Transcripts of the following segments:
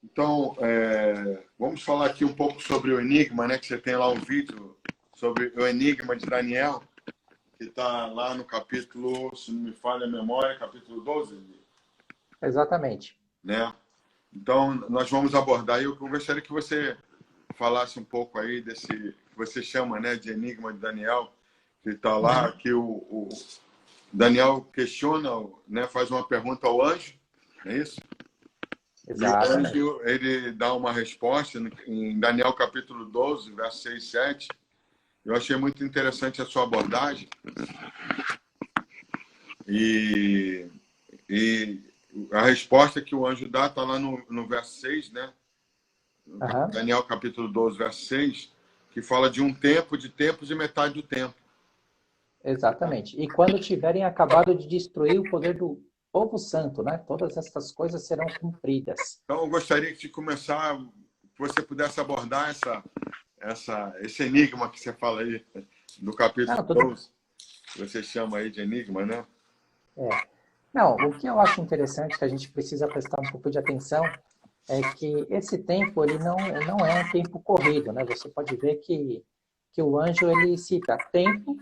Então, vamos falar aqui um pouco sobre o enigma, né? Que você tem lá um vídeo sobre o enigma de Daniel, que está lá no capítulo, se não me falha a memória, capítulo 12, Exatamente. né? Então, nós vamos abordar. Eu gostaria que você falasse um pouco aí desse que você chama, né, de enigma de Daniel, que está lá, que o Daniel questiona, né, faz uma pergunta ao anjo, é isso? E o Exatamente. anjo, ele dá uma resposta em Daniel capítulo 12, verso 6 e 7. Eu achei muito interessante a sua abordagem. E a resposta que o anjo dá está lá no verso 6, né? Aham. Daniel capítulo 12, verso 6, que fala de um tempo, de tempos e metade do tempo. Exatamente. E quando tiverem acabado de destruir o poder do povo santo, né? Todas essas coisas serão cumpridas. Então, eu gostaria de começar, que você pudesse abordar esse enigma que você fala aí, do capítulo Não, tudo. 12, que você chama aí de enigma, né? É. Não, o que eu acho interessante que a gente precisa prestar um pouco de atenção é que esse tempo ele não é um tempo corrido, né? Você pode ver que o anjo ele cita tempo,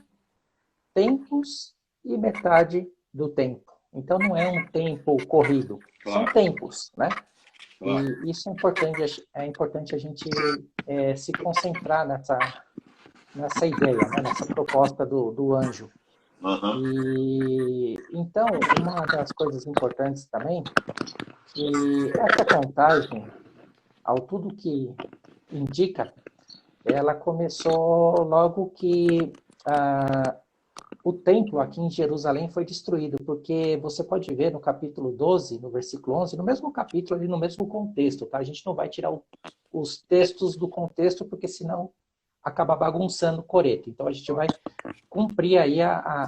tempos e metade do tempo. Então não é um tempo corrido, são Claro, tempos, né? claro. E isso é importante a gente se concentrar nessa ideia, né? Nessa proposta do anjo. Uhum. E então uma das coisas importantes também que essa contagem, ao tudo que indica, ela começou logo que o templo aqui em Jerusalém foi destruído, porque você pode ver no capítulo 12, no versículo 11, no mesmo capítulo, ali no mesmo contexto, tá? A gente não vai tirar os textos do contexto, porque senão acaba bagunçando o coreto. Então a gente vai cumprir aí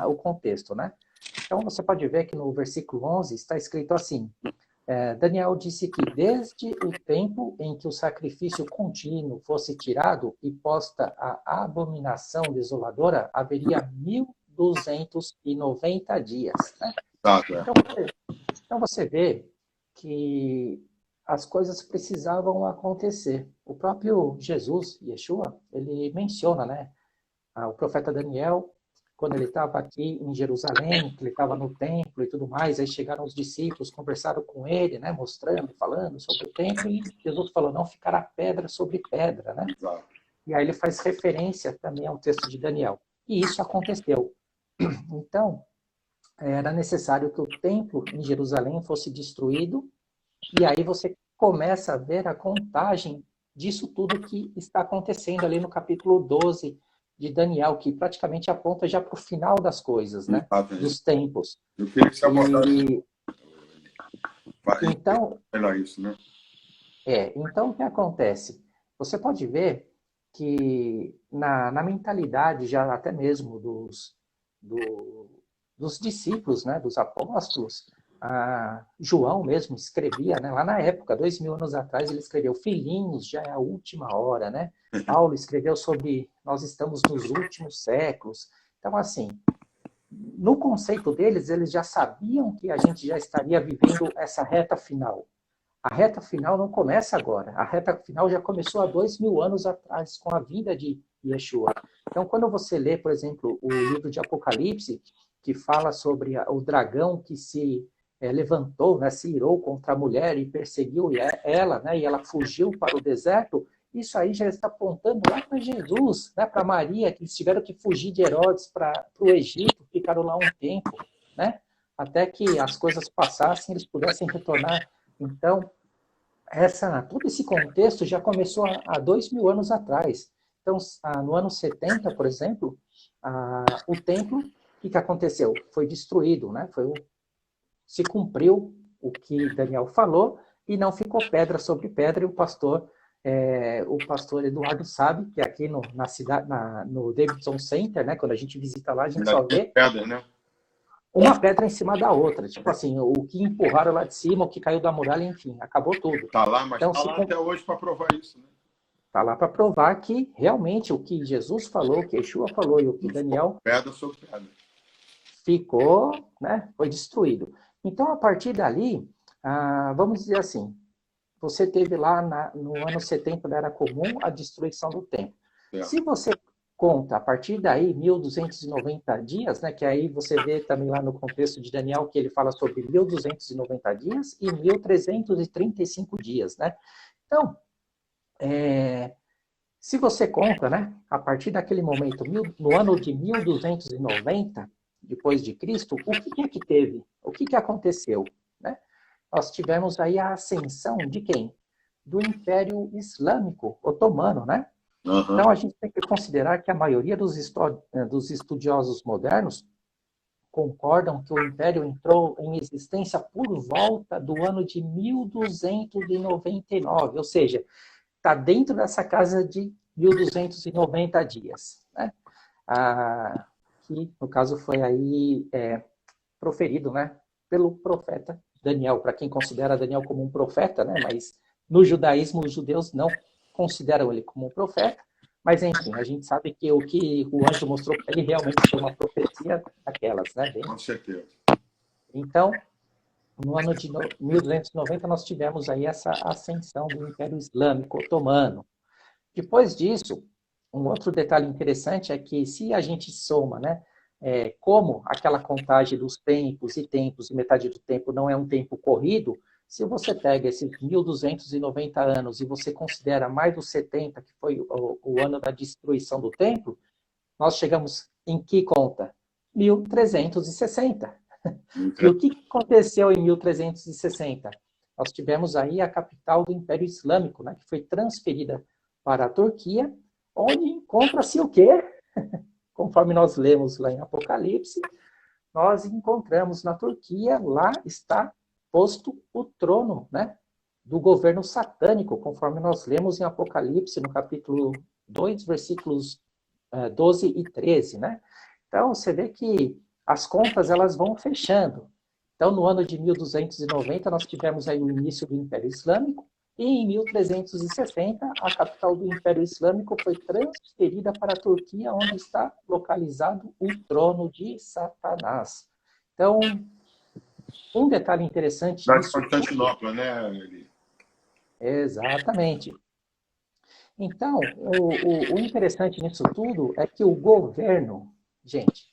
o contexto, né? Então você pode ver que no versículo 11 está escrito assim: Daniel disse que desde o tempo em que o sacrifício contínuo fosse tirado e posta a abominação desoladora, haveria 1290 dias. Né? Tá, Então, então você vê que as coisas precisavam acontecer. O próprio Jesus, Yeshua, ele menciona, né? O profeta Daniel, quando ele estava aqui em Jerusalém, que ele estava no templo e tudo mais, aí chegaram os discípulos, conversaram com ele, né, mostrando, falando sobre o templo, e Jesus falou, não ficará pedra sobre pedra, né? exato. E aí ele faz referência também ao texto de Daniel. E isso aconteceu. Então, era necessário que o templo em Jerusalém fosse destruído, e aí você começa a ver a contagem disso tudo que está acontecendo ali no capítulo 12 de Daniel, que praticamente aponta já para o final das coisas, né? Exatamente. Dos tempos. Eu queria que você abordasse E então, melhor isso, né? então o que acontece? Você pode ver que na mentalidade já até mesmo do, dos discípulos, né, dos apóstolos, João mesmo escrevia, né, lá na época, 2000 anos atrás, ele escreveu, filhinhos, já é a última hora, né? Paulo escreveu sobre nós estamos nos últimos séculos. Então, assim, no conceito deles, eles já sabiam que a gente já estaria vivendo essa reta final. A reta final não começa agora. A reta final já começou há 2000 anos atrás, com a vinda de Yeshua. Então, quando você lê, por exemplo, o livro de Apocalipse, que fala sobre o dragão que se levantou, né, se irou contra a mulher e perseguiu ela, né, e ela fugiu para o deserto, isso aí já está apontando lá para Jesus, né, para Maria, que eles tiveram que fugir de Herodes para o Egito, ficaram lá um tempo, né, até que as coisas passassem, eles pudessem retornar. Então, todo esse contexto já começou há 2000 anos atrás. Então, no ano 70, por exemplo, o templo, o que aconteceu? Foi destruído, né? Se cumpriu o que Daniel falou e não ficou pedra sobre pedra. E o pastor Eduardo sabe que aqui na cidade, no Davidson Center, né? Quando a gente visita lá, a gente Ainda só tem vê pedra, né? uma pedra em cima da outra. Tipo assim, o que empurraram lá de cima, o que caiu da muralha, enfim, acabou tudo. Tá lá, mas Então, tá lá até hoje para provar isso, né? está lá para provar que realmente o que Jesus falou, o que Yeshua falou e o que Não ficou Daniel pedra sobre pedra. ficou, né, foi destruído. Então, a partir dali, vamos dizer assim, você teve lá no ano 70 da Era Comum a destruição do templo. Se você conta a partir daí 1.290 dias, né, que aí você vê também lá no contexto de Daniel que ele fala sobre 1.290 dias e 1.335 dias, né? Então, se você conta, né, a partir daquele momento, no ano de 1290 depois de Cristo, o que é que teve? O que aconteceu? Né? Nós tivemos aí a ascensão de quem? Do Império Islâmico Otomano, né? Uhum. Então, a gente tem que considerar que a maioria dos estudiosos modernos concordam que o Império entrou em existência por volta do ano de 1299, ou seja, está dentro dessa casa de 1.290 dias, né? Que, no caso, foi aí proferido, né, pelo profeta Daniel, para quem considera Daniel como um profeta, né, mas no judaísmo os judeus não consideram ele como um profeta, mas enfim, a gente sabe que o que o anjo mostrou para ele realmente foi uma profecia daquelas, né? Com certeza. Então, no ano de 1290 nós tivemos aí essa ascensão do Império Islâmico Otomano. Depois disso, um outro detalhe interessante é que se a gente soma, né, como aquela contagem dos tempos e metade do tempo não é um tempo corrido, se você pega esses 1.290 anos e você considera mais os 70, que foi o ano da destruição do templo, nós chegamos em que conta? 1.360. E o que aconteceu em 1360? Nós tivemos aí a capital do Império Islâmico, né, que foi transferida para a Turquia, onde encontra-se o quê? Conforme nós lemos lá em Apocalipse, nós encontramos na Turquia, lá está posto o trono, né, do governo satânico, conforme nós lemos em Apocalipse, no capítulo 2, versículos 12 e 13, né? Então, você vê que as contas elas vão fechando. Então, no ano de 1290, nós tivemos aí o início do Império Islâmico, e em 1360, a capital do Império Islâmico foi transferida para a Turquia, onde está localizado o trono de Satanás. Então, um detalhe interessante Da nisso... Constantinopla, né, Eli? Exatamente. Então, o interessante nisso tudo é que o governo, gente,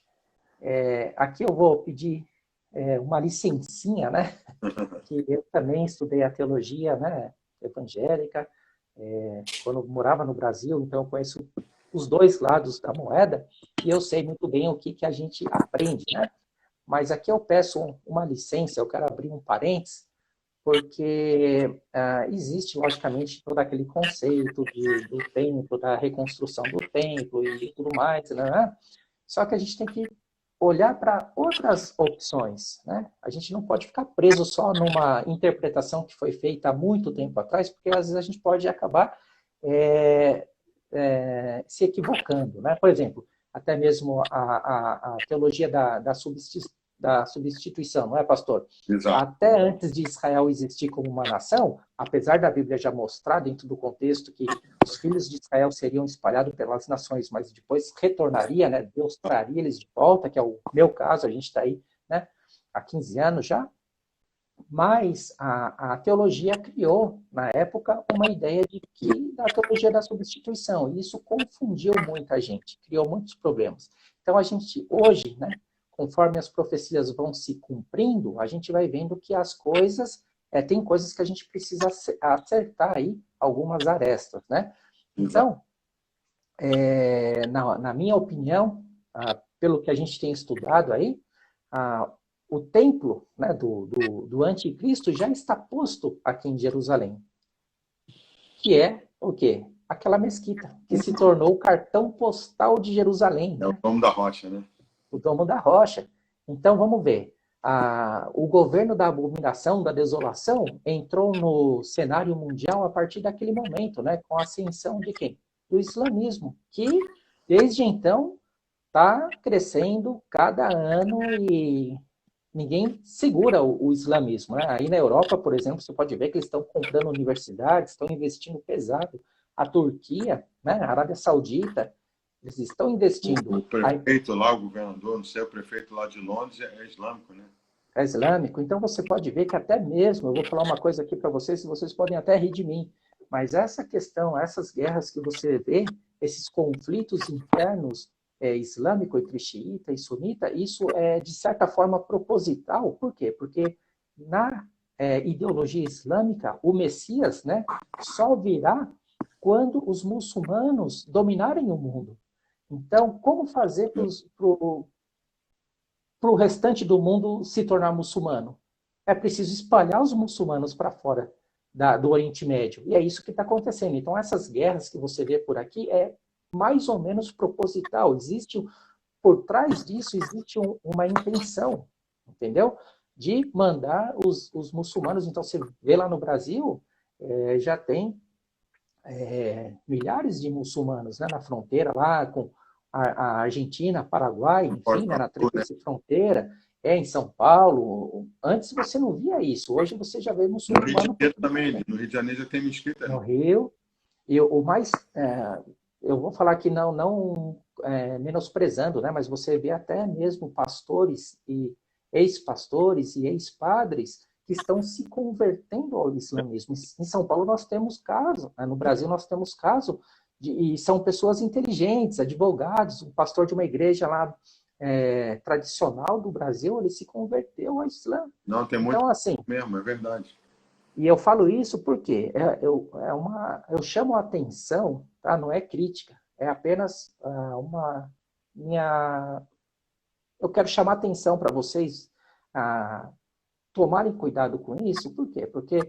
aqui eu vou pedir uma licencinha, né? Que eu também estudei a teologia, né, evangélica, quando eu morava no Brasil, então eu conheço os dois lados da moeda e eu sei muito bem o que a gente aprende, né? Mas aqui eu peço uma licença, eu quero abrir um parênteses, porque existe, logicamente, todo aquele conceito do templo, da reconstrução do templo e tudo mais, né? Só que a gente tem que olhar para outras opções, né? A gente não pode ficar preso só numa interpretação que foi feita há muito tempo atrás, porque às vezes a gente pode acabar se equivocando, né? Por exemplo, até mesmo a teologia da substituição, não é, pastor? Exato. Até antes de Israel existir como uma nação, apesar da Bíblia já mostrar dentro do contexto que os filhos de Israel seriam espalhados pelas nações, mas depois retornaria, né? Deus traria eles de volta, que é o meu caso, a gente está aí, né, há 15 anos já. Mas a teologia criou, na época, uma ideia da teologia da substituição. E isso confundiu muita gente, criou muitos problemas. Então, a gente, hoje, né, conforme as profecias vão se cumprindo, a gente vai vendo que as coisas, tem coisas que a gente precisa acertar aí, algumas arestas, né? Então, na minha opinião, pelo que a gente tem estudado aí, o templo, né, do anticristo já está posto aqui em Jerusalém, que é o quê? Aquela mesquita, que se tornou o cartão postal de Jerusalém. É o Domo da Rocha, né? O Domo da Rocha. Então, vamos ver. O governo da abominação, da desolação, entrou no cenário mundial a partir daquele momento, né, com a ascensão de quem? Do islamismo, que, desde então, está crescendo cada ano e ninguém segura o islamismo, né? Aí na Europa, por exemplo, você pode ver que eles estão comprando universidades, estão investindo pesado. A Turquia, né? A Arábia Saudita, eles estão investindo. O prefeito lá, o governador, não sei, o prefeito lá de Londres é islâmico, né? É islâmico. Então você pode ver que até mesmo, eu vou falar uma coisa aqui para vocês podem até rir de mim, mas essa questão, essas guerras que você vê, esses conflitos internos islâmico entre xiita e sunita, isso é de certa forma proposital. Por quê? Porque na ideologia islâmica, o Messias, né, só virá quando os muçulmanos dominarem o mundo. Então, como fazer para o restante do mundo se tornar muçulmano? É preciso espalhar os muçulmanos para fora do Oriente Médio. E é isso que está acontecendo. Então, essas guerras que você vê por aqui é mais ou menos proposital. Por trás disso, existe uma intenção, entendeu? De mandar os muçulmanos. Então, você vê lá no Brasil, já tem milhares de muçulmanos, né, na fronteira lá com a Argentina, Paraguai, enfim, né, na tríplice fronteira, em São Paulo. Antes você não via isso, hoje você já vê muçulmano. No Rio de Janeiro também, no Rio de Janeiro já tem mesquita. No Rio, e o mais, eu vou falar que não menosprezando, né, mas você vê até mesmo pastores e ex-pastores e ex-padres que estão se convertendo ao islamismo. Em São Paulo nós temos caso, né? No Brasil nós temos caso, e são pessoas inteligentes, advogados, um pastor de uma igreja lá tradicional do Brasil, ele se converteu ao Islã. Não, tem muito então, assim, mesmo, é verdade. E eu falo isso porque eu chamo a atenção, tá? Não é crítica, é apenas eu quero chamar a atenção para vocês tomarem cuidado com isso. Por quê? Porque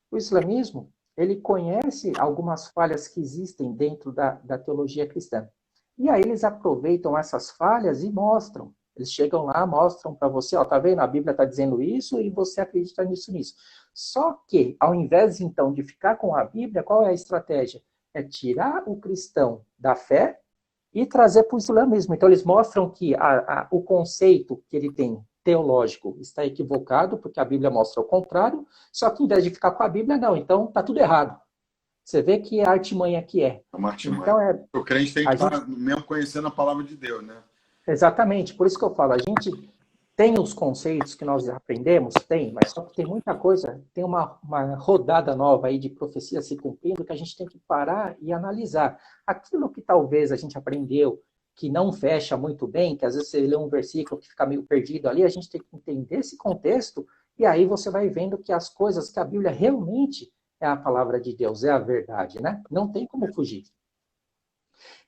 o islamismo, ele conhece algumas falhas que existem dentro da teologia cristã. E aí eles aproveitam essas falhas e mostram. Eles chegam lá, mostram para você, ó, tá vendo? A Bíblia está dizendo isso e você acredita nisso. Só que, ao invés, então, de ficar com a Bíblia, qual é a estratégia? É tirar o cristão da fé e trazer para o islamismo. Então, eles mostram que o conceito que ele tem teológico está equivocado, porque a Bíblia mostra o contrário, só que, em vez de ficar com a Bíblia, não. Então, está tudo errado. Você vê que a artimanha que é. É uma artimanha. Então, o crente tem que estar mesmo conhecendo a palavra de Deus, né? Exatamente. Por isso que eu falo, a gente tem os conceitos que nós aprendemos? Tem, mas só que tem muita coisa, tem uma rodada nova aí de profecia se cumprindo que a gente tem que parar e analisar. Aquilo que talvez a gente aprendeu, que não fecha muito bem, que às vezes você lê um versículo que fica meio perdido ali, a gente tem que entender esse contexto, e aí você vai vendo que as coisas, que a Bíblia realmente é a palavra de Deus, é a verdade, né? Não tem como fugir.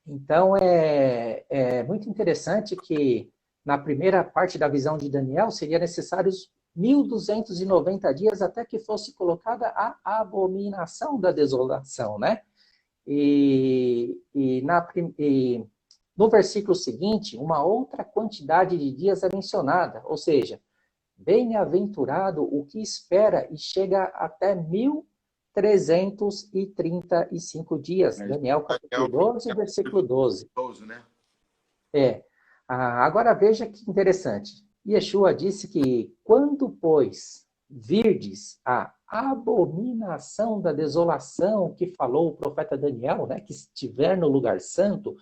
Então, é muito interessante que na primeira parte da visão de Daniel, seria necessários 1.290 dias até que fosse colocada a abominação da desolação, né? E no versículo seguinte, uma outra quantidade de dias é mencionada, ou seja, bem-aventurado o que espera e chega até 1.335 dias. Daniel capítulo 12, versículo 12. Agora veja que interessante. Yeshua disse que quando, pois, virdes a abominação da desolação que falou o profeta Daniel, né, que estiver no lugar santo,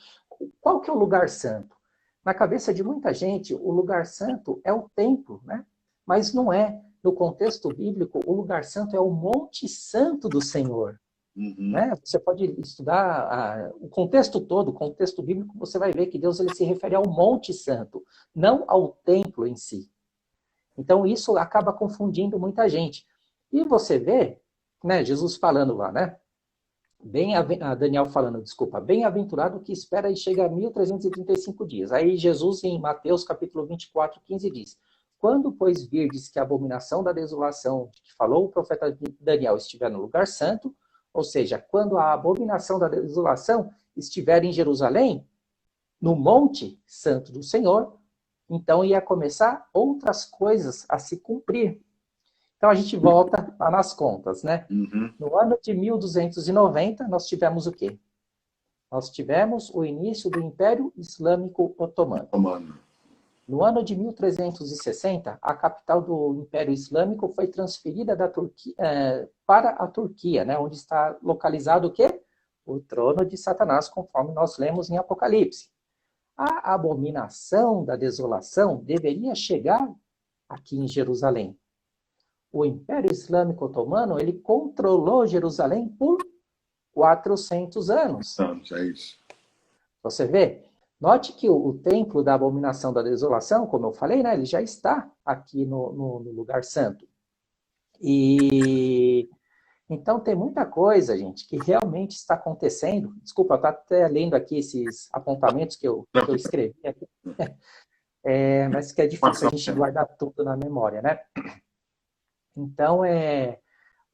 qual que é o lugar santo? Na cabeça de muita gente, o lugar santo é o templo, né? Mas não é. No contexto bíblico, o lugar santo é o Monte Santo do Senhor. Uhum. Né? Você pode estudar o contexto todo, o contexto bíblico, você vai ver que Deus ele se refere ao Monte Santo, não ao templo em si. Então, isso acaba confundindo muita gente. E você vê, né, Jesus falando lá, né? Daniel falando, desculpa, bem-aventurado que espera e chega a 1.335 dias. Aí Jesus, em Mateus capítulo 24, 15, diz: quando, pois, virdes que a abominação da desolação que falou o profeta Daniel estiver no lugar santo, ou seja, quando a abominação da desolação estiver em Jerusalém, no monte santo do Senhor, então ia começar outras coisas a se cumprir. Então a gente volta lá nas contas, né? Uhum. No ano de 1290, nós tivemos o quê? Nós tivemos o início do Império Islâmico Otomano. No ano de 1360, a capital do Império Islâmico foi transferida da Turquia, para a Turquia, né, onde está localizado o quê? O trono de Satanás, conforme nós lemos em Apocalipse. A abominação da desolação deveria chegar aqui em Jerusalém. O Império Islâmico Otomano, ele controlou Jerusalém por 400 anos. É isso. Você vê? Note que o templo da abominação da desolação, como eu falei, né, ele já está aqui no lugar santo. E então tem muita coisa, gente, que realmente está acontecendo. Desculpa, eu estou até lendo aqui esses apontamentos que eu escrevi aqui. Mas que é difícil a gente guardar tudo na memória, né? Então,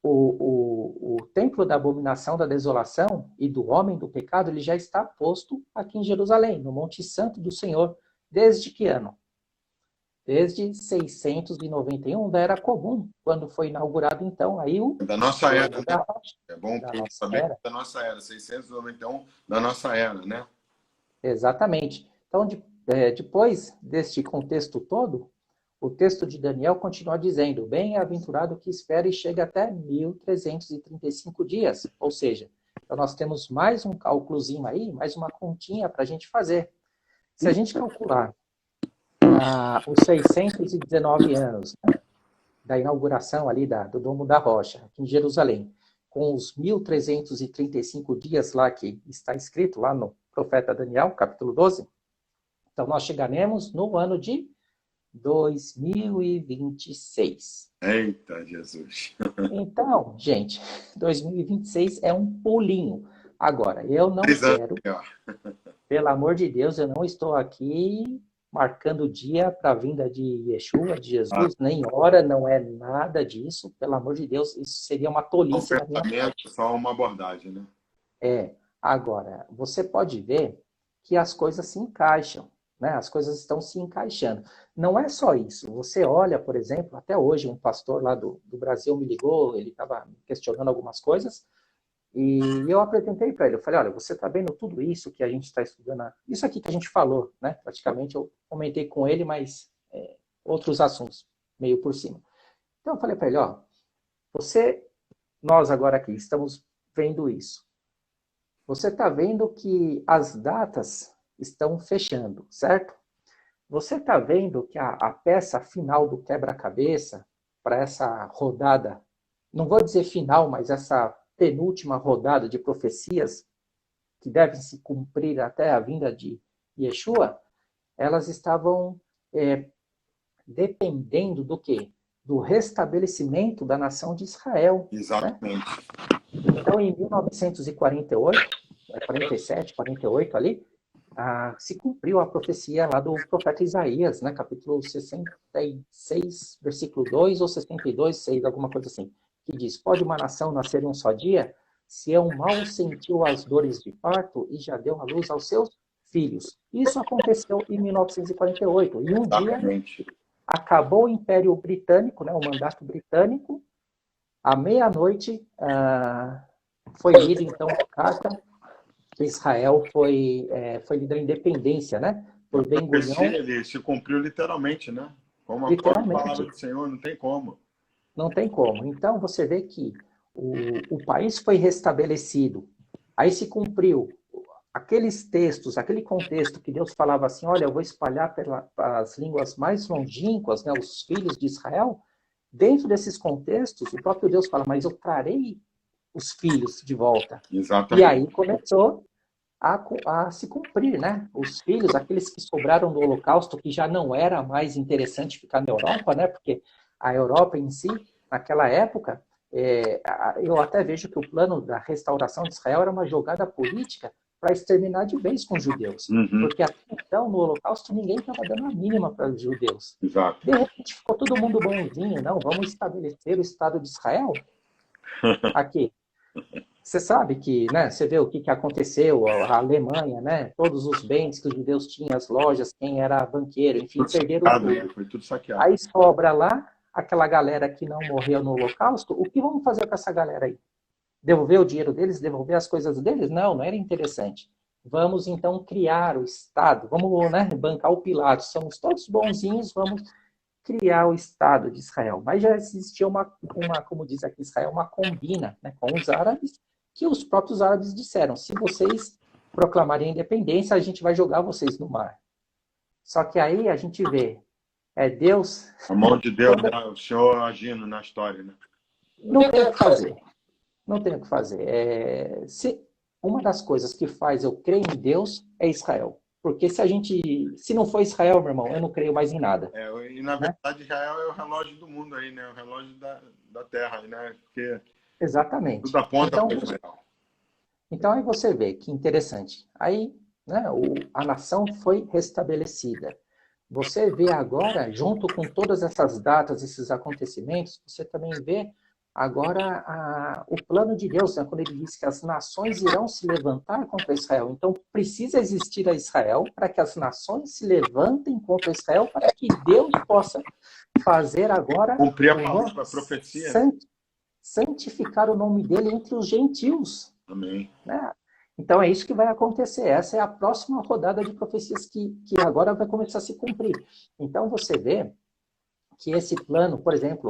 o templo da abominação da desolação e do homem do pecado, ele já está posto aqui em Jerusalém, no Monte Santo do Senhor, desde que ano? Desde 691 da Era Comum, quando foi inaugurado, então, aí o... Da nossa era, da né? É bom saber da nossa era, 691 da nossa era, né? Exatamente. Então, depois deste contexto todo, o texto de Daniel continua dizendo: bem-aventurado que espera e chega até 1335 dias. Ou seja, então nós temos mais um cálculozinho aí, mais uma continha para a gente fazer. Se a gente calcular os 619 anos, né, da inauguração ali do Domo da Rocha, aqui em Jerusalém, com os 1335 dias lá que está escrito lá no profeta Daniel, capítulo 12, então nós chegaremos no ano de 2026. Eita, Jesus. Então, gente, 2026 é um pulinho. Agora, eu não quero, pelo amor de Deus, eu não estou aqui marcando o dia para a vinda de Yeshua, de Jesus, nem hora, não é nada disso. Pelo amor de Deus, isso seria uma tolice da minha parte. Só uma abordagem, né? Agora, você pode ver que as coisas se encaixam. Né? As coisas estão se encaixando. Não é só isso. Você olha, por exemplo, até hoje um pastor lá do Brasil me ligou, ele estava questionando algumas coisas, e eu apresentei para ele, eu falei, olha, você está vendo tudo isso que a gente está estudando, isso aqui que a gente falou, né? Praticamente eu comentei com ele, mas outros assuntos, meio por cima. Então eu falei para ele, ó, nós agora aqui estamos vendo isso. Você está vendo que as datas estão fechando, certo? Você está vendo que a peça final do quebra-cabeça para essa rodada, não vou dizer final, mas essa penúltima rodada de profecias que devem se cumprir até a vinda de Yeshua, elas estavam dependendo do quê? Do restabelecimento da nação de Israel. Exatamente. Né? Então, em 1948, 47, 48 ali, se cumpriu a profecia lá do profeta Isaías, né, capítulo 66, versículo 2 ou 62, 6, alguma coisa assim, que diz: pode uma nação nascer em um só dia? Sião mal sentiu as dores de parto e já deu à luz aos seus filhos. Isso aconteceu em 1948. E um dia acabou o Império Britânico, né, o mandato britânico. À meia-noite foi lida então a carta. Israel foi lida a independência, né? Por Ben-Gurion. Ele se cumpriu literalmente, né? Como a palavra do Senhor, não tem como. Não tem como. Então, você vê que o país foi restabelecido, aí se cumpriu aqueles textos, aquele contexto que Deus falava assim, olha, eu vou espalhar pelas línguas mais longínquas, né, os filhos de Israel. Dentro desses contextos, o próprio Deus fala, mas eu trarei os filhos de volta. Exatamente. E aí começou a se cumprir, né? Os filhos, aqueles que sobraram do Holocausto, que já não era mais interessante ficar na Europa, né? Porque a Europa em si, naquela época, eu até vejo que o plano da restauração de Israel era uma jogada política para exterminar de vez com os judeus. Porque até então, no Holocausto, ninguém estava dando a mínima para os judeus. Exato. De repente, ficou todo mundo bonzinho, não, vamos estabelecer o Estado de Israel aqui. Você sabe que, né, você vê o que aconteceu, a Alemanha, né, todos os bens que os judeus tinham, as lojas, quem era banqueiro, enfim, perderam tudo. Foi tudo saqueado. Aí sobra lá aquela galera que não morreu no Holocausto, o que vamos fazer com essa galera aí? Devolver o dinheiro deles, devolver as coisas deles? Não era interessante. Vamos, então, criar o Estado, vamos, né, bancar o Pilatos, somos todos bonzinhos, vamos criar o Estado de Israel. Mas já existia como diz aqui em Israel, uma combina, né, com os árabes, que os próprios árabes disseram, se vocês proclamarem a independência, a gente vai jogar vocês no mar. Só que aí a gente vê É Deus. A mão de Deus, né? O Senhor agindo na história, né? Não tem o que fazer. Não tem o que fazer. Uma das coisas que faz eu crer em Deus é Israel. Porque se não for Israel, meu irmão, eu não creio mais em nada. E na Né? verdade Israel é o relógio do mundo aí, né? O relógio da terra, né? Porque Exatamente. tudo aponta para Israel. Então aí você vê que interessante. Aí, né, a nação foi restabelecida. Você vê agora, junto com todas essas datas, esses acontecimentos, você também vê agora o plano de Deus, né, quando ele diz que as nações irão se levantar contra Israel. Então, precisa existir a Israel para que as nações se levantem contra Israel, para que Deus possa fazer agora cumprir a palavra, a profecia, né? santificar o nome dele entre os gentios. Amém. Né? Então é isso que vai acontecer. Essa é a próxima rodada de profecias que agora vai começar a se cumprir. Então você vê que esse plano, por exemplo,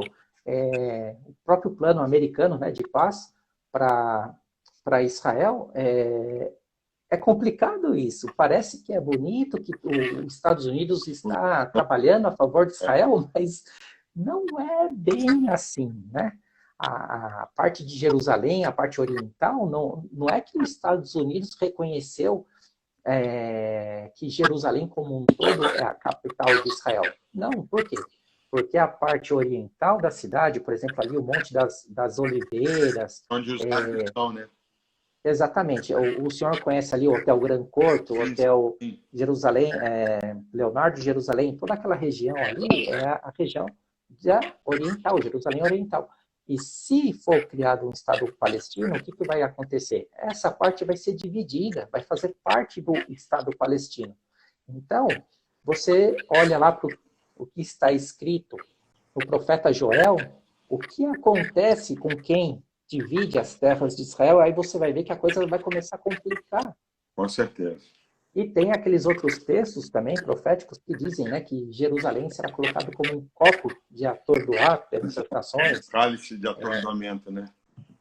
o próprio plano americano, né, de paz para Israel, é complicado isso. Parece que é bonito, que os Estados Unidos está trabalhando a favor de Israel, mas não é bem assim, né? A parte de Jerusalém, a parte oriental, não é que os Estados Unidos reconheceu que Jerusalém como um todo é a capital de Israel. Não, por quê? Porque a parte oriental da cidade, por exemplo, ali o Monte das Oliveiras... Onde os árabes estão, né? Exatamente. O senhor conhece ali o Hotel Gran Corto, o Hotel Jerusalém, Leonardo Jerusalém, toda aquela região ali é a região oriental, Jerusalém Oriental. E se for criado um Estado palestino, o que vai acontecer? Essa parte vai ser dividida, vai fazer parte do Estado palestino. Então, você olha lá para o que está escrito no profeta Joel, o que acontece com quem divide as terras de Israel, aí você vai ver que a coisa vai começar a complicar. Com certeza. E tem aqueles outros textos também proféticos que dizem, né, que Jerusalém será colocado como um copo de atordoar penetrações. Cálice de atordoamento, né?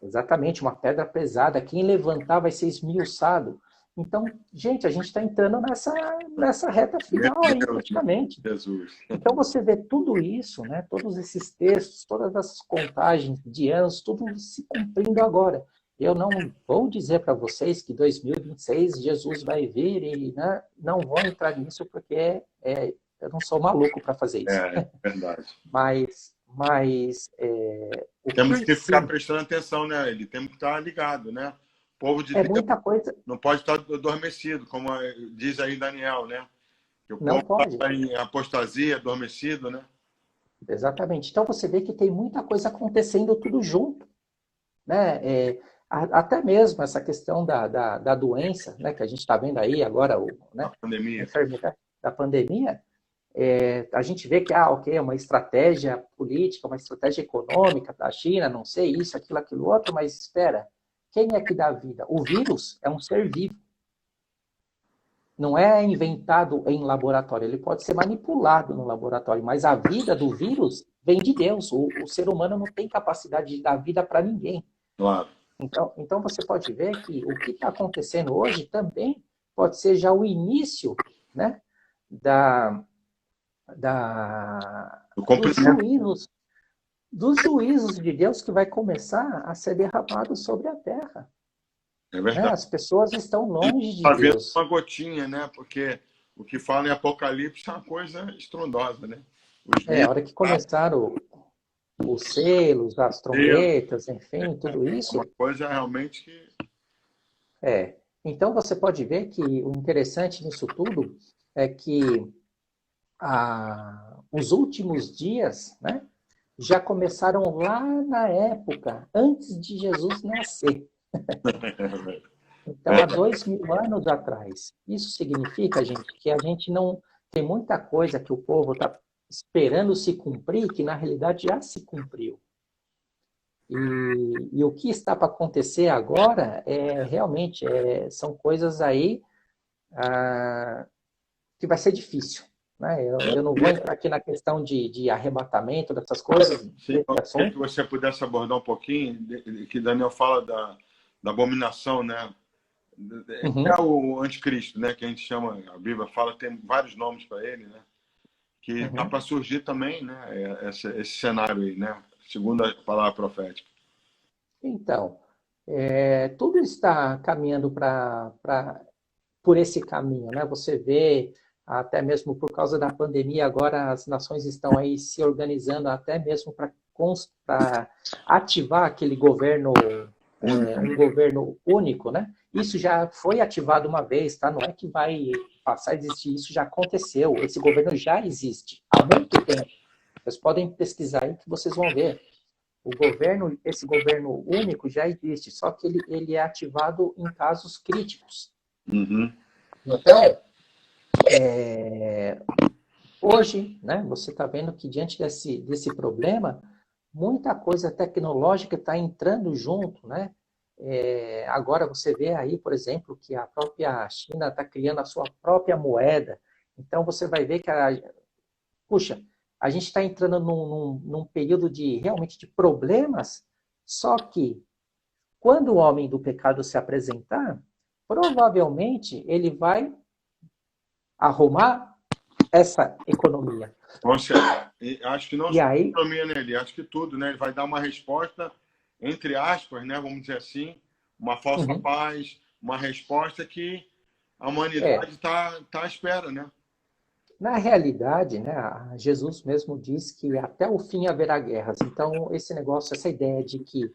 Exatamente, uma pedra pesada. Quem levantar vai ser esmiuçado. Então, gente, a gente está entrando nessa reta final aí, praticamente. Jesus. Então, você vê tudo isso, né, todos esses textos, todas essas contagens de anos, tudo se cumprindo agora. Eu não vou dizer para vocês que 2026 Jesus vai vir e, né, não vou entrar nisso porque eu não sou maluco para fazer isso. É verdade. Mas temos que ficar prestando atenção, né? Temos que estar ligado, né? O povo de Deus muita coisa. Não pode estar adormecido, como diz aí Daniel, né? Que o não povo pode. está em apostasia, adormecido, né? Exatamente. Então você vê que tem muita coisa acontecendo tudo junto, né? Até mesmo essa questão da doença, né, que a gente está vendo aí agora, né, a pandemia. A enfermidade da pandemia, a gente vê que, é uma estratégia política, uma estratégia econômica da China, não sei, isso, aquilo outro, mas espera, quem é que dá vida? O vírus é um ser vivo. Não é inventado em laboratório, ele pode ser manipulado no laboratório, mas a vida do vírus vem de Deus. O ser humano não tem capacidade de dar vida para ninguém. Claro. Então você pode ver que o que está acontecendo hoje também pode ser já o início, né, dos juízos de Deus que vai começar a ser derramado sobre a terra. É verdade. As pessoas estão longe de Deus. Deus. Uma gotinha, né? Porque o que fala em Apocalipse é uma coisa estrondosa, né? A hora que começaram os selos, as trombetas, enfim, tudo isso. Uma coisa realmente que... Então você pode ver que o interessante nisso tudo é que os últimos dias, né, já começaram lá na época, antes de Jesus nascer. Então, há 2000 anos atrás. Isso significa, gente, que a gente não... Tem muita coisa que o povo está esperando se cumprir, que na realidade já se cumpriu. E o que está para acontecer agora realmente são coisas aí que vai ser difícil. Né? Eu não vou entrar aqui na questão de arrebatamento, dessas coisas. Sim, se você pudesse abordar um pouquinho, que Daniel fala da abominação, né? Uhum. É o anticristo, né? Que a gente chama, a Bíblia fala, tem vários nomes para ele, né? que está para surgir também, né? Esse cenário aí, né? Segundo a palavra profética. Então, tudo está caminhando por esse caminho, né? Você vê, até mesmo por causa da pandemia, agora as nações estão aí se organizando até mesmo para ativar aquele governo, um governo único, né? Isso já foi ativado uma vez, tá? Não é que vai passar a existir, isso já aconteceu. Esse governo já existe há muito tempo. Vocês podem pesquisar aí que vocês vão ver. Esse governo único já existe, só que ele é ativado em casos críticos. Uhum. Então, hoje, né, você está vendo que diante desse problema, muita coisa tecnológica está entrando junto, né? Agora você vê aí, por exemplo, que a própria China está criando a sua própria moeda. Então você vai ver que puxa, a gente está entrando num período realmente de problemas, só que quando o homem do pecado se apresentar, provavelmente ele vai arrumar essa economia. Nossa, acho que não só a aí, economia, né? Ele acho que tudo, né? Ele vai dar uma resposta, entre aspas, né? Vamos dizer assim, uma falsa paz, uma resposta que a humanidade está à espera, né? Na realidade, né, Jesus mesmo diz que até o fim haverá guerras. Então, esse negócio, essa ideia de que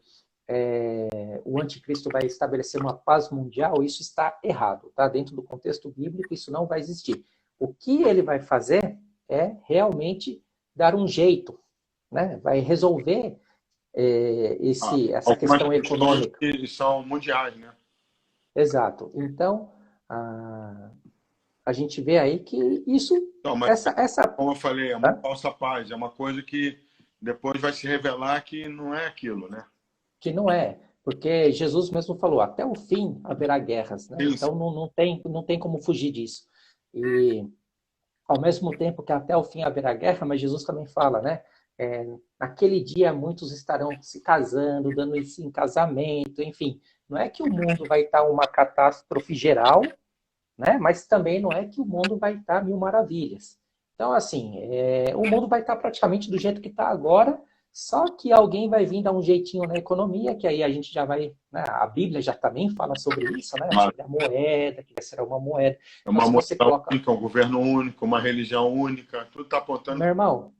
o anticristo vai estabelecer uma paz mundial, isso está errado, tá? Dentro do contexto bíblico, isso não vai existir. O que ele vai fazer é realmente dar um jeito, né? Vai resolver essa questão econômica. Que são mundiais, né? Exato. Então, a gente vê aí que isso, Não, mas, essa, como eu falei, é uma falsa paz, é uma coisa que depois vai se revelar que não é aquilo, né? que não é, porque Jesus mesmo falou, até o fim haverá guerras, né? Isso. Então não tem como fugir disso. E ao mesmo tempo que até o fim haverá guerra, mas Jesus também fala, né? Naquele dia muitos estarão se casando, dando isso em casamento, enfim. Não é que o mundo vai estar uma catástrofe geral, né? Mas também não é que o mundo vai estar mil maravilhas. Então, assim, o mundo vai estar praticamente do jeito que está agora, só que alguém vai vir dar um jeitinho na economia, que aí a gente já vai, né? A Bíblia já também fala sobre isso, né? Sobre a moeda, que vai ser uma moeda. É uma então, se você coloca... única, um governo único, uma religião única, tudo está apontando. Meu irmão,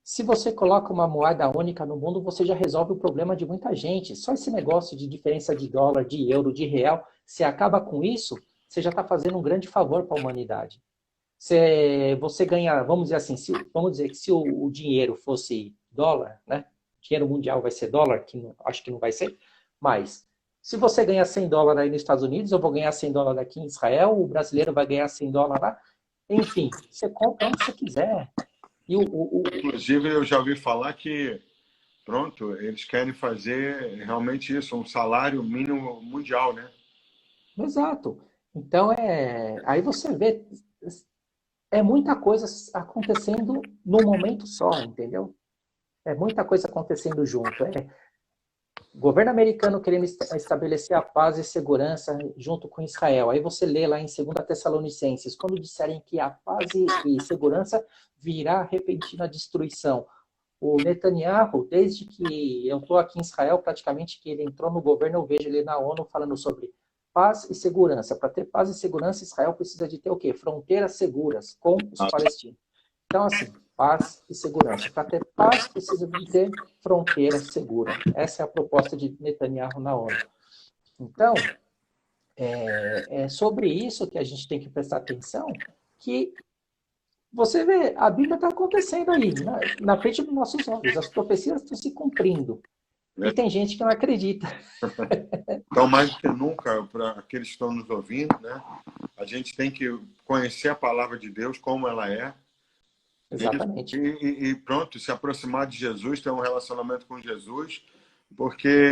se você coloca uma moeda única no mundo, você já resolve o problema de muita gente. Só esse negócio de diferença de dólar, de euro, de real, se acaba com isso, você já está fazendo um grande favor para a humanidade. Você ganha, vamos dizer assim, vamos dizer que se o dinheiro fosse dólar, né? O dinheiro mundial vai ser dólar, acho que não vai ser, mas se você ganhar 100 dólares aí nos Estados Unidos, eu vou ganhar 100 dólares aqui em Israel, o brasileiro vai ganhar 100 dólares lá, enfim, você compra onde você quiser. Inclusive, eu já ouvi falar que, pronto, eles querem fazer realmente isso, um salário mínimo mundial, né? Exato. Então, aí você vê, muita coisa acontecendo num momento só, entendeu? É muita coisa acontecendo junto. O governo americano querendo estabelecer a paz e segurança junto com Israel. Aí você lê lá em 2 Tessalonicenses, quando disserem que a paz e segurança virá repentina destruição. O Netanyahu, desde que eu estou aqui em Israel, praticamente que ele entrou no governo, eu vejo ele na ONU falando sobre paz e segurança. Para ter paz e segurança, Israel precisa de ter o quê? Fronteiras seguras com os palestinos. Então, assim, paz e segurança. Para ter paz, precisa de ter fronteira segura. Essa é a proposta de Netanyahu na ONU. Então, é sobre isso que a gente tem que prestar atenção, que você vê, a Bíblia está acontecendo aí, na frente dos nossos olhos. As profecias estão se cumprindo. E tem gente que não acredita. Então, mais do que nunca, para aqueles que estão nos ouvindo, né, a gente tem que conhecer a palavra de Deus como ela é. Exatamente. E pronto, se aproximar de Jesus, ter um relacionamento com Jesus, porque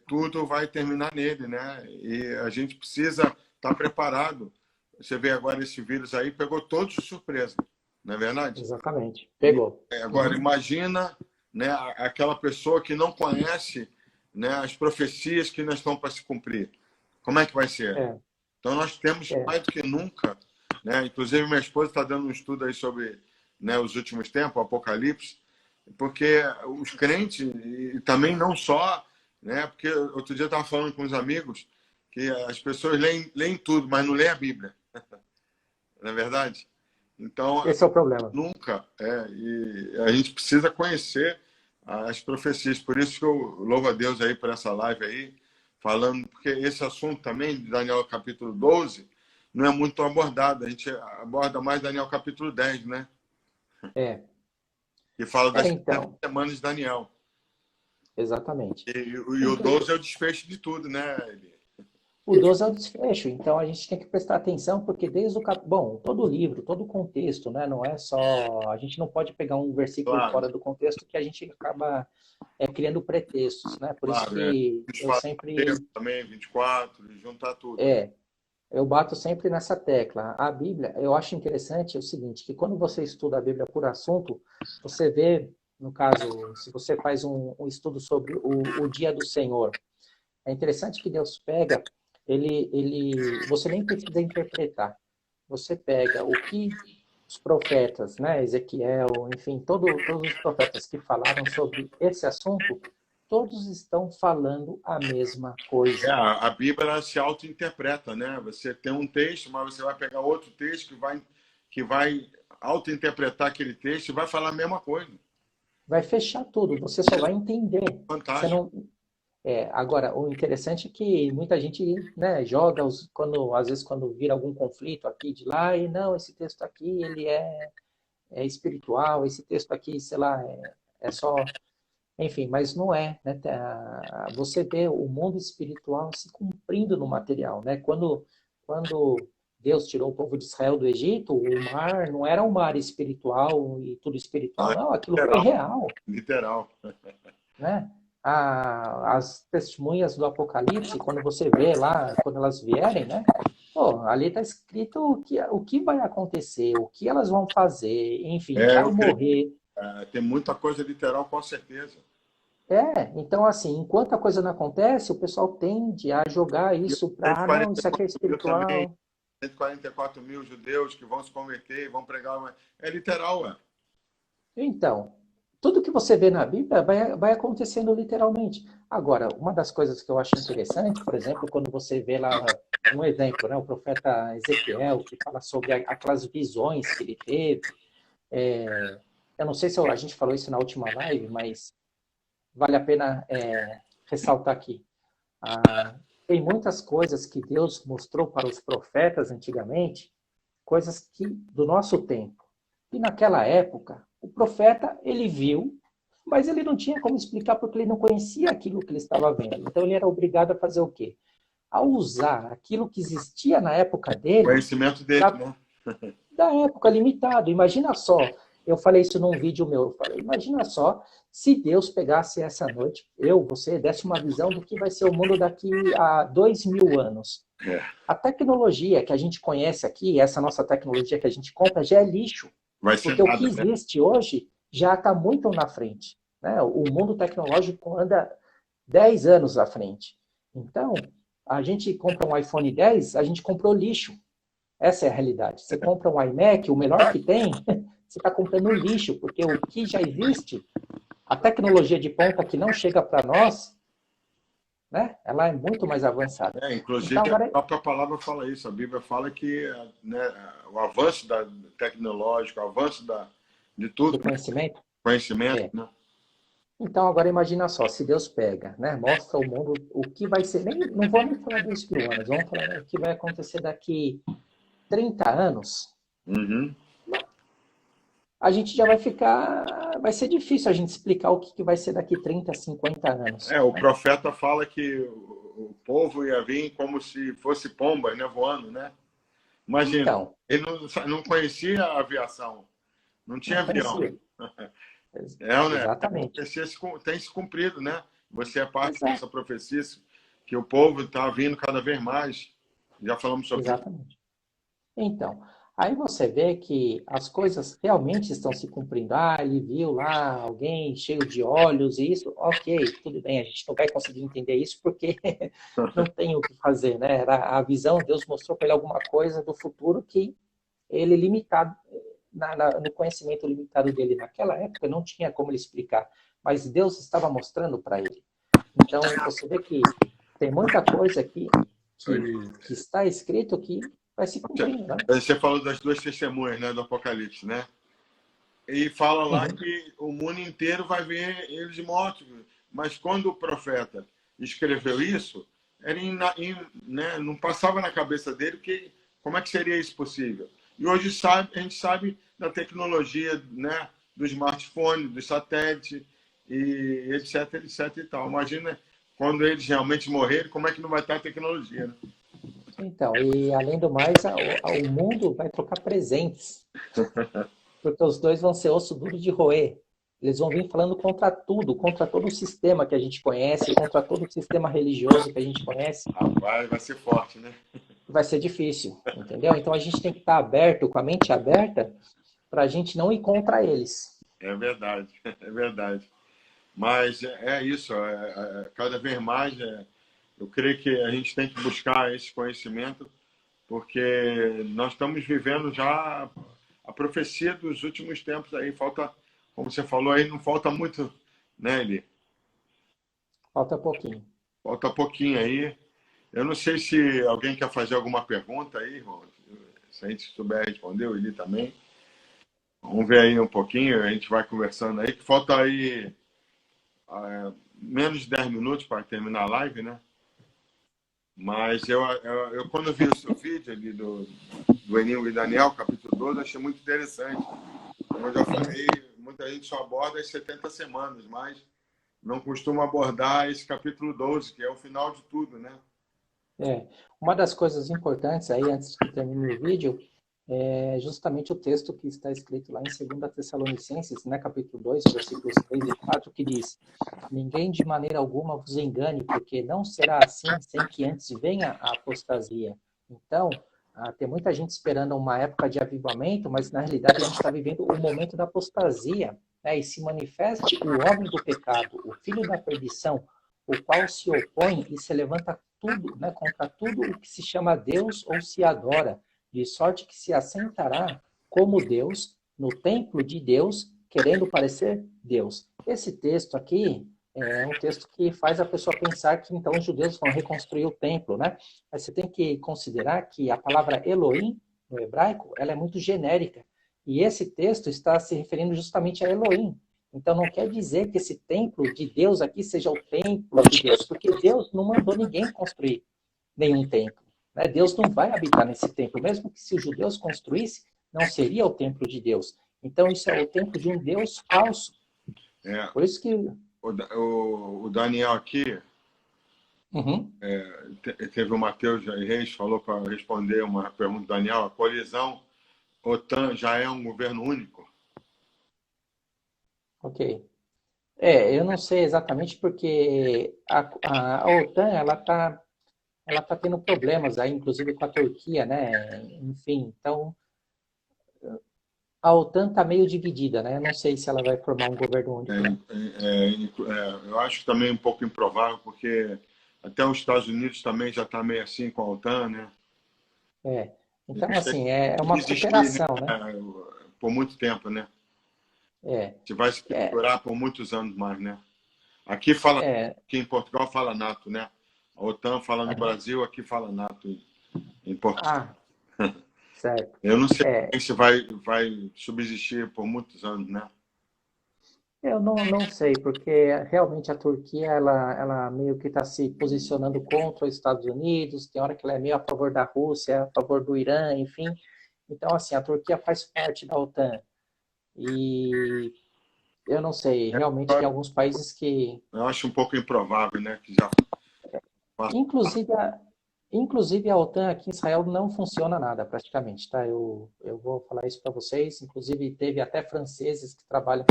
tudo vai terminar nele, né? E a gente precisa estar preparado. Você vê agora esse vírus aí, pegou todos de surpresa, não é verdade? Exatamente. Pegou. Agora, imagina, né, aquela pessoa que não conhece, né, as profecias que ainda estão para se cumprir. Como é que vai ser? Então, nós temos, mais do que nunca, né? Inclusive, minha esposa está dando um estudo aí sobre né, os últimos tempos, o Apocalipse, porque os crentes, e também não só, né, porque outro dia eu estava falando com os amigos que as pessoas leem tudo, mas não leem a Bíblia, não é verdade? Então, Esse é o problema. nunca, e a gente precisa conhecer as profecias, por isso que eu louvo a Deus aí por essa live aí, falando, porque esse assunto também, de Daniel capítulo 12, não é muito abordado, a gente aborda mais Daniel capítulo 10, né? É, Que fala das 70 então, semanas de Daniel. exatamente. E o 12 é o desfecho de tudo, né, Eli? O 12 é o desfecho, então a gente tem que prestar atenção, porque desde o bom, todo livro, todo o contexto, né? Não é só. A gente não pode pegar um versículo Claro, fora do contexto que a gente acaba criando pretextos, né? Por isso claro, é. que Os eu sempre. também, 24, juntar tudo. É, eu bato sempre nessa tecla. A Bíblia, eu acho interessante o seguinte, que quando você estuda a Bíblia por assunto, você vê, no caso, se você faz um estudo sobre o dia do Senhor, é interessante que Deus pega, você nem precisa interpretar. Você pega o que os profetas, né, Ezequiel, enfim, todos os profetas que falaram sobre esse assunto, todos estão falando a mesma coisa. A Bíblia ela se auto-interpreta, né? Você tem um texto, mas você vai pegar outro texto que vai auto-interpretar aquele texto e vai falar a mesma coisa. Vai fechar tudo, você só vai entender. Você Fantástico. não, agora, o interessante é que muita gente, né, joga quando às vezes quando vira algum conflito aqui de lá e não, esse texto aqui ele é espiritual, esse texto aqui, sei lá, é só, enfim, mas não é, né? Você vê o mundo espiritual se cumprindo no material, né? Quando Deus tirou o povo de Israel do Egito, o mar não era um mar espiritual e tudo espiritual, Ah, não, aquilo foi literal, real, literal. né? As testemunhas do Apocalipse, quando você vê lá, quando elas vierem, né? Pô, ali está escrito o que vai acontecer, o que elas vão fazer, enfim, vai Eu creio. morrer. Tem muita coisa literal, com certeza. Então assim, enquanto a coisa não acontece, o pessoal tende a jogar E os isso para, não, isso aqui é 144 mil também, espiritual. 144 mil judeus que vão se converter e vão pregar. É literal, ué. Então, tudo que você vê na Bíblia vai acontecendo literalmente. Agora, uma das coisas que eu acho interessante, por exemplo, quando você vê lá um exemplo, né, o profeta Ezequiel, que fala sobre aquelas visões que ele teve. Eu não sei se a gente falou isso na última live, mas vale a pena ressaltar aqui. Tem muitas coisas que Deus mostrou para os profetas antigamente, coisas que do nosso tempo. E naquela época, o profeta, ele viu, mas ele não tinha como explicar porque ele não conhecia aquilo que ele estava vendo. Então ele era obrigado a fazer o quê? A usar aquilo que existia na época dele, Conhecimento dele, pra, né? da época limitado. Imagina só, eu falei isso num vídeo meu, eu falei, imagina só se Deus pegasse essa noite, você, desse uma visão do que vai ser o mundo daqui a 2000 anos. É. A tecnologia que a gente conhece aqui, essa nossa tecnologia que a gente compra, já é lixo. Vai ser Porque o que nada, né? existe hoje já está muito na frente. Né? O mundo tecnológico anda 10 anos à frente. Então, a gente compra um iPhone 10, a gente comprou lixo. Essa é a realidade. Você compra um iMac, o melhor que tem, você está comprando lixo, porque o que já existe, a tecnologia de ponta que não chega para nós, né, ela é muito mais avançada. Inclusive, Então, a agora, própria palavra fala isso. A Bíblia fala que, né, o avanço tecnológico, o avanço de tudo, do né? conhecimento, Conhecimento, é. né? Então, agora imagina só, se Deus pega, né, mostra ao mundo o que vai ser, não vou nem falar 2.000 anos, vamos falar, né, o que vai acontecer daqui 30 anos, Uhum. a gente já vai ser difícil a gente explicar o que vai ser daqui 30, 50 anos. O Né? profeta fala que o povo ia vir como se fosse pomba, né, voando, né? Imagina, Então, ele não conhecia a aviação, não tinha não avião. conhecia. Né? Exatamente. Tem se cumprido, né? Você é parte Exato. dessa profecia, que o povo está vindo cada vez mais. Já falamos sobre isso. Exatamente. Então, aí você vê que as coisas realmente estão se cumprindo. Ele viu lá alguém cheio de olhos e isso, ok, tudo bem, a gente não vai conseguir entender isso porque não tem o que fazer, né? Era a visão, Deus mostrou para ele alguma coisa do futuro que ele limitado, no conhecimento limitado dele naquela época, não tinha como ele explicar. Mas Deus estava mostrando para ele. Então, você vê que tem muita coisa aqui que está escrito que vai se cumprindo, né? Você falou das duas testemunhas, né, do Apocalipse, né? E fala lá que o mundo inteiro vai ver eles mortos. Mas quando o profeta escreveu isso, era né, não passava na cabeça dele como é que seria isso possível. E hoje a gente sabe da tecnologia, né, do smartphone, do satélite, e etc, etc e tal. Imagina quando eles realmente morrerem, como é que não vai estar a tecnologia, né? Então, e além do mais, o mundo vai trocar presentes. Porque os dois vão ser osso duro de roer. Eles vão vir falando contra tudo, contra todo o sistema que a gente conhece, contra todo o sistema religioso que a gente conhece. Rapaz, vai ser forte, né? Vai ser difícil, entendeu? Então a gente tem que estar aberto, com a mente aberta, para a gente não ir contra eles. É verdade, é verdade. Mas é isso, cada vez mais eu creio que a gente tem que buscar esse conhecimento, porque nós estamos vivendo já a profecia dos últimos tempos aí. Falta, como você falou aí, não falta muito, né, Eli? Falta pouquinho. Falta pouquinho aí. Eu não sei se alguém quer fazer alguma pergunta aí, irmão. Se a gente souber responder, o Eli também. Vamos ver aí um pouquinho, a gente vai conversando aí, que falta aí menos de 10 minutos para terminar a live, né? Mas eu quando vi o seu vídeo ali do Enigma e Daniel, capítulo 12, achei muito interessante. Como eu já falei, muita gente só aborda as 70 semanas, mas não costuma abordar esse capítulo 12, que é o final de tudo, né? Uma das coisas importantes aí, antes que termine o vídeo, é justamente o texto que está escrito lá em 2 Tessalonicenses, né, capítulo 2, versículos 3 e 4, que diz: ninguém de maneira alguma vos engane, porque não será assim sem que antes venha a apostasia. Então, tem muita gente esperando uma época de avivamento, mas na realidade a gente está vivendo o momento da apostasia, né, e se manifesta o homem do pecado, o filho da perdição, o qual se opõe e se levanta tudo, né, contra tudo o que se chama Deus ou se adora, de sorte que se assentará como Deus no templo de Deus, querendo parecer Deus. Esse texto aqui é um texto que faz a pessoa pensar que então os judeus vão reconstruir o templo, né? Mas você tem que considerar que a palavra Elohim, no hebraico, ela é muito genérica. E esse texto está se referindo justamente a Elohim. Então não quer dizer que esse templo de Deus aqui seja o templo de Deus, porque Deus não mandou ninguém construir nenhum templo. Né? Deus não vai habitar nesse templo, mesmo que se os judeus construíssem, não seria o templo de Deus. Então isso é o templo de um Deus falso. Por isso que o Daniel aqui, teve o Matheus Reis, falou para responder uma pergunta do Daniel: a coalizão OTAN já é um governo único? Ok. Eu não sei exatamente porque a OTAN ela tá tendo problemas aí, inclusive com a Turquia, né? Enfim, então a OTAN está meio dividida, né? Eu não sei se ela vai formar um governo único, não. Eu acho também um pouco improvável, porque até os Estados Unidos também já está meio assim com a OTAN, né? Então, assim, é uma cooperação, né? Por muito tempo, né? Que vai se perdurar por muitos anos mais, né? Aqui em Portugal fala NATO, né? A OTAN fala no Brasil, aqui fala NATO em Portugal. Certo. Eu não sei se vai subsistir por muitos anos, né? Eu não sei, porque realmente a Turquia, ela meio que está se posicionando contra os Estados Unidos, tem hora que ela é meio a favor da Rússia, a favor do Irã, enfim. Então, assim, a Turquia faz parte da OTAN. E eu não sei, realmente tem alguns países que... Eu acho um pouco improvável, né? Que já... Inclusive a OTAN aqui em Israel não funciona nada praticamente, tá? Eu vou falar isso para vocês. Inclusive teve até franceses que trabalham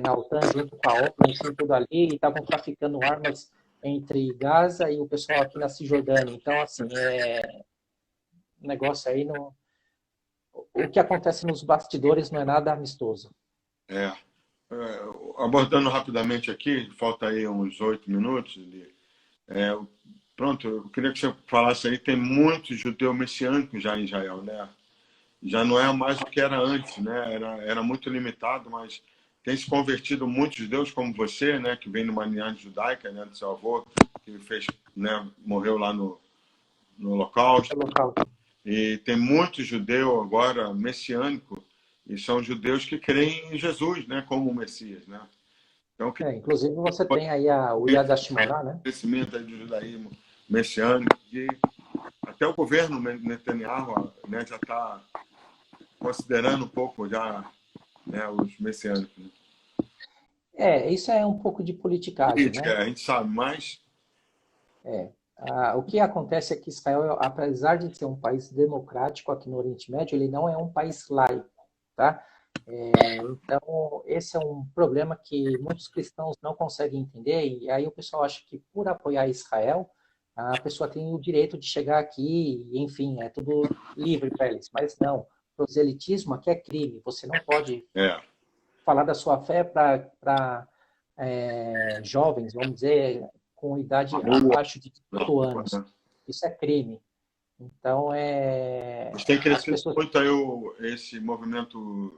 na OTAN junto com a ONU, enfim, tudo ali, e estavam traficando armas entre Gaza e o pessoal aqui na Cisjordânia. Então, assim, negócio aí não... O que acontece nos bastidores não é nada amistoso. Abordando rapidamente aqui, falta aí uns 8 minutos. Pronto, eu queria que você falasse aí, tem muitos judeus messiânicos já em Israel, né? já não é mais o que era antes, né? Era muito limitado, mas tem se convertido muitos judeus como você, né? Que vem numa linhagem judaica, né? Do seu avô, que fez, né? Morreu lá no É Holocausto. local. E tem muito judeu agora messiânico, e são judeus que creem em Jesus, né? Como o Messias, né? Então, que Inclusive você tem aí o tem Yad HaShmonah, né? crescimento aí do judaísmo messiânico, que até o governo Netanyahu, né? Já está considerando um pouco já, né? Os messiânicos. Né? Isso é um pouco de politicagem, Política, né? a gente sabe, mas O que acontece é que Israel, apesar de ser um país democrático aqui no Oriente Médio, ele não é um país laico, tá? Então, esse é um problema que muitos cristãos não conseguem entender, e aí o pessoal acha que por apoiar Israel, a pessoa tem o direito de chegar aqui, e, enfim, é tudo livre para eles. Mas não, proselitismo aqui é crime, você não pode é, falar da sua fé para jovens, vamos dizer, com idade rua, abaixo de 18 anos. né? Isso é crime. Então, Mas tem as crescido pessoas muito aí esse movimento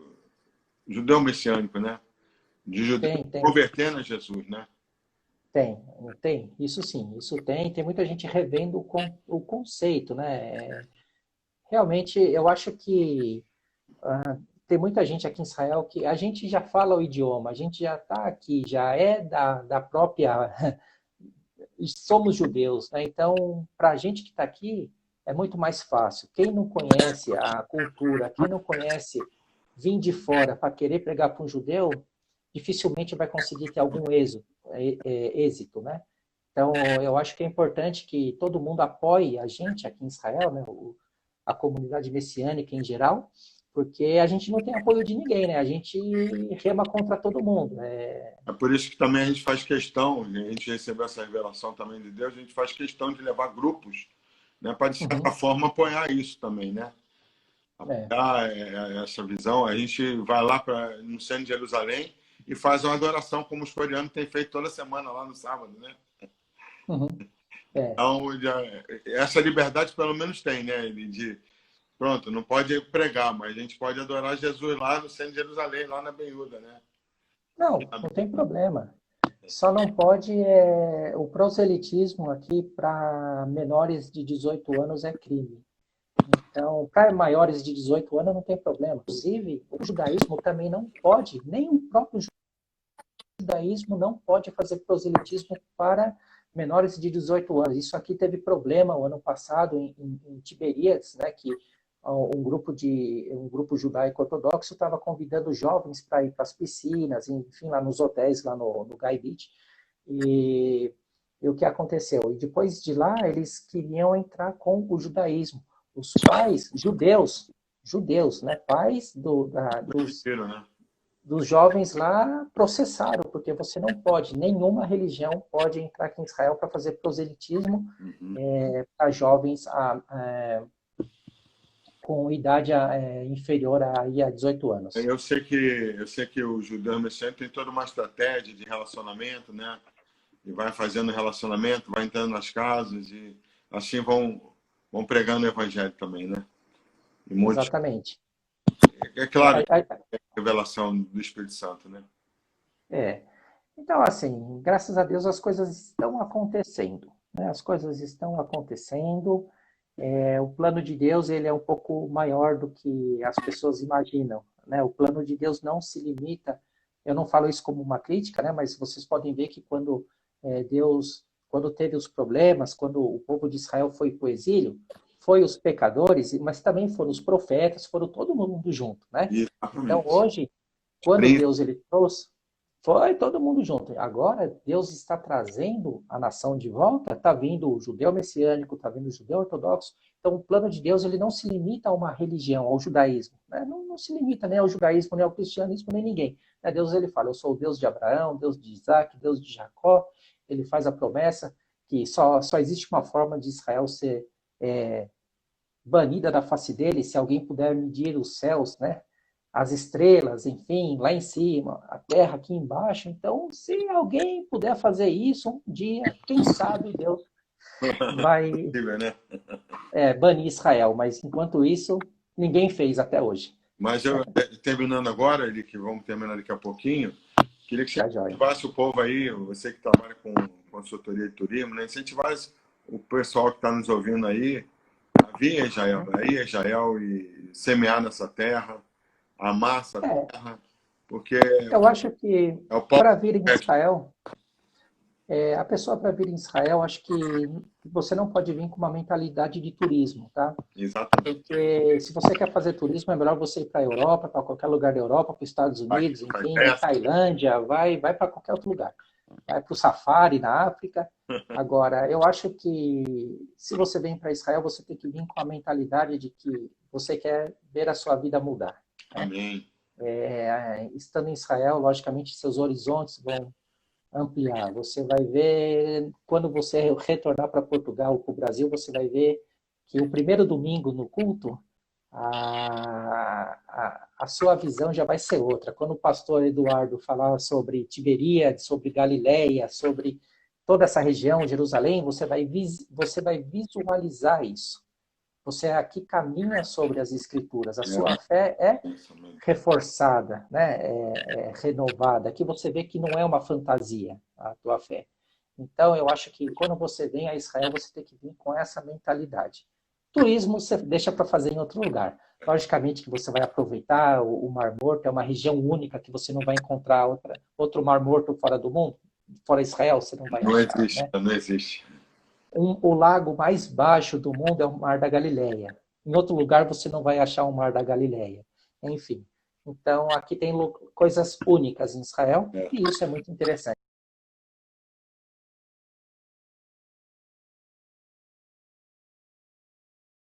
judeu messiânico, né? De judeu têm. convertendo a Jesus, né? Tem, isso sim, isso tem. Tem muita gente revendo o conceito, né? Realmente, eu acho que tem muita gente aqui em Israel que a gente já fala o idioma, a gente já está aqui, já é da própria. Somos judeus, né? Então, para a gente que está aqui, é muito mais fácil. Quem não conhece a cultura, quem não conhece vir de fora para querer pregar para um judeu, dificilmente vai conseguir ter algum êxito, né? Então, eu acho que é importante que todo mundo apoie a gente aqui em Israel, né? A comunidade messiânica em geral, porque a gente não tem apoio de ninguém, né? A gente rema contra todo mundo. É por isso que também a gente faz questão, a gente recebeu essa revelação também de Deus, a gente faz questão de levar grupos, né? Para, de certa Uhum, forma, apoiar isso também, né? é, Apoiar essa visão. A gente vai lá no centro de Jerusalém e faz uma adoração, como os coreanos têm feito toda semana lá no sábado, né? uhum, é. Então, essa liberdade pelo menos tem, né? Pronto, não pode pregar, mas a gente pode adorar Jesus lá no centro de Jerusalém, lá na Benhuda, né? Não tem problema. Só não pode o proselitismo aqui para menores de 18 anos é crime. Então, para maiores de 18 anos não tem problema. Inclusive, o judaísmo também não pode, nem o próprio judaísmo não pode fazer proselitismo para menores de 18 anos. Isso aqui teve problema o ano passado em Tiberíades, né, que um grupo judaico ortodoxo estava convidando jovens para ir para as piscinas, enfim, lá nos hotéis, lá no Guy Beach. E o que aconteceu? E depois de lá, eles queriam entrar com o judaísmo. Os pais judeus, né, pais Né? dos jovens lá processaram, porque você não pode, nenhuma religião pode entrar aqui em Israel para fazer proselitismo Uhum. para jovens com idade inferior a 18 anos. Eu sei que o judeu messiânico tem toda uma estratégia de relacionamento, né? E vai fazendo relacionamento, vai entrando nas casas e assim vão pregando o evangelho também, né? E muitos, Exatamente. é É, claro, é a revelação do Espírito Santo, né? é. Então, assim, graças a Deus as coisas estão acontecendo, né? As coisas estão acontecendo. O plano de Deus ele é um pouco maior do que as pessoas imaginam, né? O plano de Deus não se limita. Eu não falo isso como uma crítica, né? Mas vocês podem ver que quando teve os problemas, quando o povo de Israel foi para o exílio, foi os pecadores, mas também foram os profetas, foram todo mundo junto, né? Então Exatamente. hoje, quando Deus ele trouxe foi todo mundo junto. Agora, Deus está trazendo a nação de volta. Está vindo o judeu messiânico, está vindo o judeu ortodoxo. Então, o plano de Deus ele não se limita a uma religião, ao judaísmo. Né? Não se limita nem ao judaísmo, nem ao cristianismo, nem ninguém. Né? Deus ele fala: eu sou o Deus de Abraão, Deus de Isaac, Deus de Jacó. Ele faz a promessa que só existe uma forma de Israel ser banida da face dele, se alguém puder medir os céus, né? As estrelas, enfim, lá em cima, a terra aqui embaixo. Então, se alguém puder fazer isso um dia, quem sabe Deus vai Possível, né? banir Israel. Mas enquanto isso, ninguém fez até hoje. Mas eu, terminando agora, ele que vamos terminar daqui a pouquinho, queria que você Tá joia. incentivasse o povo aí, você que trabalha com consultoria de turismo, né? Incentivasse o pessoal que está nos ouvindo aí a vir a Israel e semear nessa terra, amar essa terra, porque Eu acho que é o povo. para vir em Israel, a pessoa para vir em Israel, acho que você não pode vir com uma mentalidade de turismo, tá? Exatamente. Porque se você quer fazer turismo, é melhor você ir para a Europa, para qualquer lugar da Europa, para os Estados Unidos, enfim, Tailândia, vai para qualquer outro lugar. Vai para o safari na África. Agora, eu acho que se você vem para Israel, você tem que vir com a mentalidade de que você quer ver a sua vida mudar. Né? Amém. Estando em Israel, logicamente, seus horizontes vão ampliar. Você vai ver, quando você retornar para Portugal ou para o Brasil, você vai ver que o primeiro domingo no culto, a sua visão já vai ser outra. Quando o pastor Eduardo falava sobre Tiberíades, sobre Galileia, sobre toda essa região, Jerusalém, você vai visualizar isso. Você aqui caminha sobre as escrituras. A sua fé é reforçada, né? É renovada. Aqui você vê que não é uma fantasia a tua fé. Então, eu acho que quando você vem a Israel, você tem que vir com essa mentalidade. Turismo você deixa para fazer em outro lugar. Logicamente que você vai aproveitar o Mar Morto, é uma região única que você não vai encontrar outro Mar Morto fora do mundo. Fora Israel, você não vai achar. Não existe, né? Não existe. O lago mais baixo do mundo é o Mar da Galileia. Em outro lugar você não vai achar o Mar da Galileia. Enfim. Então, aqui tem coisas únicas em Israel e isso é muito interessante.